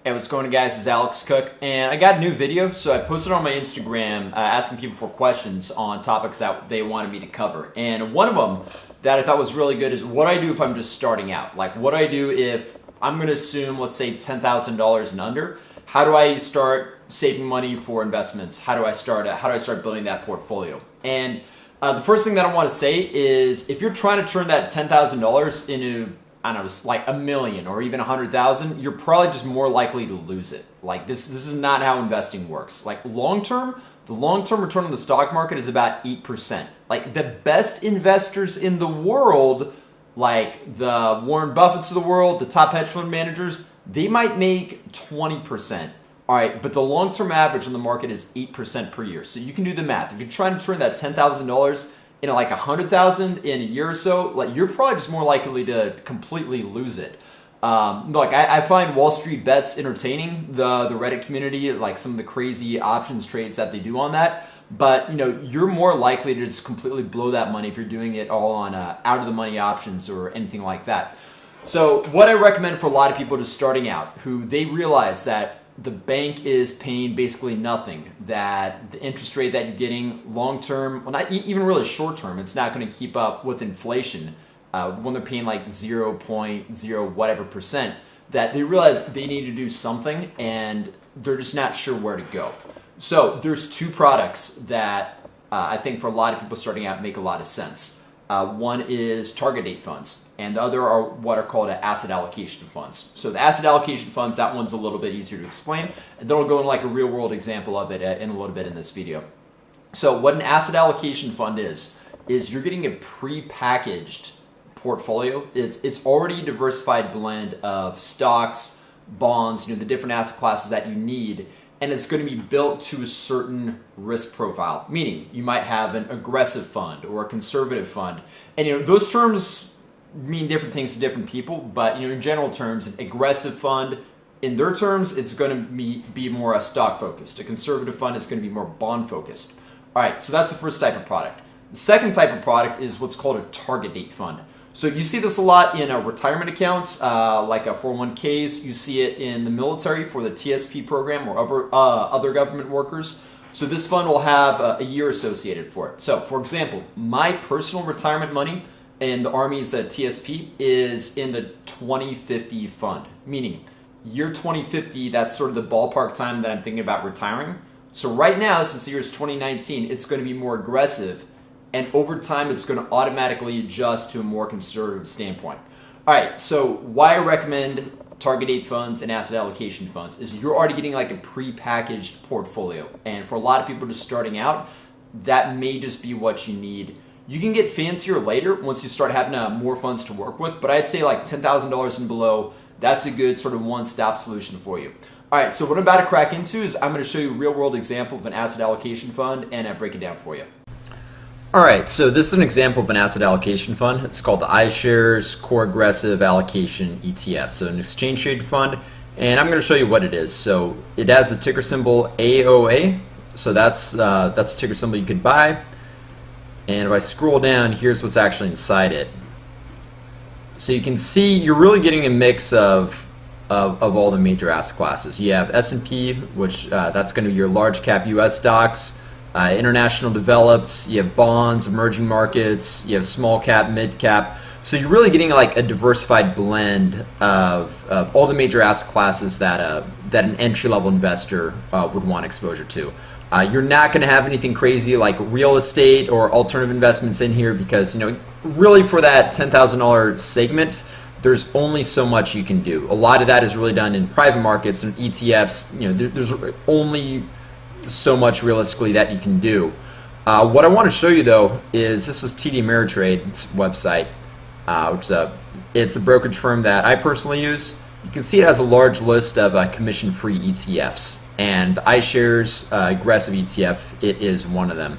Hey, what's going on, guys? This is Alex Cook, and I got a new video, so I posted on my Instagram asking people for questions on topics that they wanted me to cover. And one of them that I thought was really good is what I do if I'm just starting out. Like, what do I do if I'm going to assume, let's say, $10,000 and under? How do I start saving money for investments? How do I start building that portfolio? And the first thing that I want to say is if you're trying to turn that $10,000 into, I don't know, like $1 million or even 100,000, you're probably just more likely to lose it. Like this is not how investing works. Like the long-term return on the stock market is about 8%. Like the best investors in the world, like the Warren Buffetts of the world, the top hedge fund managers, they might make 20%. All right, but the long-term average on the market is 8% per year. So you can do the math. If you're trying to turn that $10,000 into like 100,000 in a year or so, like you're probably just more likely to completely lose it. Like I find Wall Street Bets entertaining, the Reddit community, like some of the crazy options trades that they do on that. But you're more likely to just completely blow that money if you're doing it all on out of the money options or anything like that. So what I recommend for a lot of people just starting out, who they realize that the bank is paying basically nothing, that the interest rate that you're getting long term, well, not even really short term, it's not going to keep up with inflation when they're paying like 0.0 whatever percent, that they realize they need to do something and they're just not sure where to go. So there's two products that I think for a lot of people starting out make a lot of sense. One is target date funds, and the other are what are called asset allocation funds. So the asset allocation funds, that one's a little bit easier to explain, and then we'll go into like a real world example of it in a little bit in this video. So what an asset allocation fund is you're getting a pre-packaged portfolio. It's already a diversified blend of stocks, bonds, the different asset classes that you need, and it's going to be built to a certain risk profile, meaning you might have an aggressive fund or a conservative fund. And those terms mean different things to different people, but in general terms, an aggressive fund, in their terms, it's going to be more a stock focused. A conservative fund is going to be more bond focused. All right, so that's the first type of product. The second type of product is what's called a target date fund. So you see this a lot in retirement accounts, like 401ks. You see it in the military for the TSP program or other government workers. So this fund will have a year associated for it. So for example, my personal retirement money in the Army's TSP is in the 2050 fund, meaning year 2050, that's sort of the ballpark time that I'm thinking about retiring. So right now, since the year is 2019, it's going to be more aggressive. And over time, it's going to automatically adjust to a more conservative standpoint. All right, so why I recommend target date funds and asset allocation funds is you're already getting like a pre-packaged portfolio. And for a lot of people just starting out, that may just be what you need. You can get fancier later once you start having more funds to work with, but I'd say like $10,000 and below, that's a good sort of one-stop solution for you. All right, so what I'm about to crack into is I'm going to show you a real-world example of an asset allocation fund and break it down for you. All right, so this is an example of an asset allocation fund. It's called the iShares Core Aggressive Allocation ETF. So an exchange traded fund, and I'm going to show you what it is. So it has a ticker symbol AOA. So that's a ticker symbol you could buy. And if I scroll down, here's what's actually inside it. So you can see you're really getting a mix of all the major asset classes. You have S&P, which that's going to be your large cap U.S. stocks. International developed, you have bonds, emerging markets, you have small cap, mid cap. So you're really getting like a diversified blend of all the major asset classes that an entry-level investor would want exposure to. You're not going to have anything crazy like real estate or alternative investments in here because really for that $10,000 segment, there's only so much you can do. A lot of that is really done in private markets and ETFs. There's only so much realistically that you can do. What I want to show you though is this is TD Ameritrade's website, which it's a brokerage firm that I personally use. You can see it has a large list of commission-free ETFs, and the iShares Aggressive ETF, it is one of them.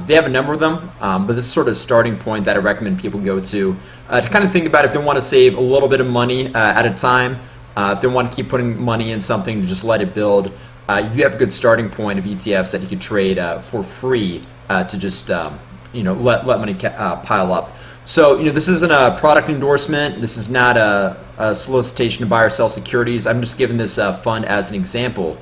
They have a number of them, but this is sort of a starting point that I recommend people go to kind of think about if they want to save a little bit of money at a time, if they want to keep putting money in something to just let it build. You have a good starting point of ETFs that you could trade for free to just let money pile up. So this isn't a product endorsement. This is not a solicitation to buy or sell securities. I'm just giving this fund as an example.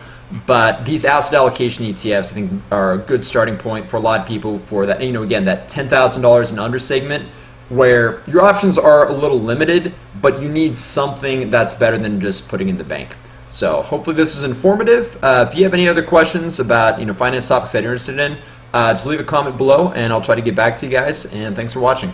But these asset allocation ETFs, I think, are a good starting point for a lot of people for that, again, that $10,000 and under segment, where your options are a little limited, but you need something that's better than just putting in the bank. So hopefully this is informative. If you have any other questions about finance topics that you're interested in, just leave a comment below, and I'll try to get back to you guys. And thanks for watching.